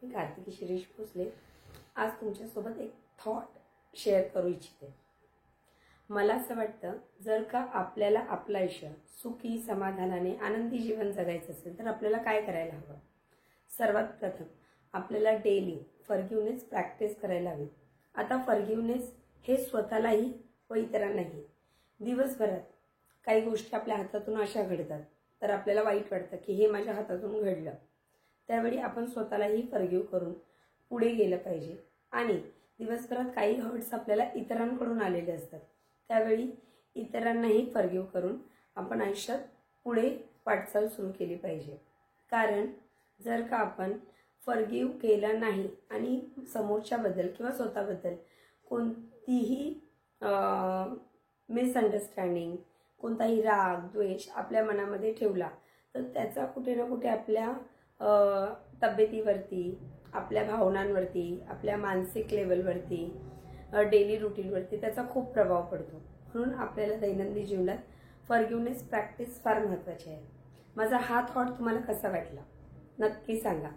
मी कार्तिकी शिरीष भोसले आज तुमच्यासोबत एक थॉट शेअर करू इच्छिते। मला असं वाटतं, जर का आपल्याला आपलं आयुष्य सुखी, समाधानाने, आनंदी जीवन जगायचं असेल तर आपल्याला काय करायला हवं? सर्वात प्रथम आपल्याला डेली फॉरगिव्हनेस प्रॅक्टिस करायला हवी। आता फॉरगिव्हनेस हे स्वतःलाही व इतरांनाही दिवसभरात काही गोष्टी आपल्या हातातून अशा घडतात तर आपल्याला वाईट वाटतं की हे माझ्या हातातून घडलं। त्यावेळी आपण स्वतःलाही फॉरगिव्ह करून पुढे गेलं पाहिजे आणि दिवसभरात काही हर्ट्स आपल्याला इतरांकडून आलेले असतात, त्यावेळी इतरांनाही फॉरगिव्ह करून आपण आयुष्यात पुढे वाटचाल सुरू केली पाहिजे। कारण जर का आपण फॉरगिव्ह केलं नाही आणि समोरच्याबद्दल किंवा स्वतःबद्दल कोणतीही मिसअंडरस्टँडिंग, कोणताही राग, द्वेष आपल्या मनामध्ये ठेवला तर त्याचा कुठे ना कुठे आपल्या तब्येतीवरती, आपल्या भावनांवरती, आपल्या मानसिक लेवलवरती, डेली रुटीनवरती त्याचा खूप प्रभाव पडतो। म्हणून आपल्याला दैनंदिन जीवनात फॉरगिव्हनेस प्रॅक्टिस फार महत्त्वाची आहे। माझा हा थॉट तुम्हाला कसा वाटला नक्की सांगा।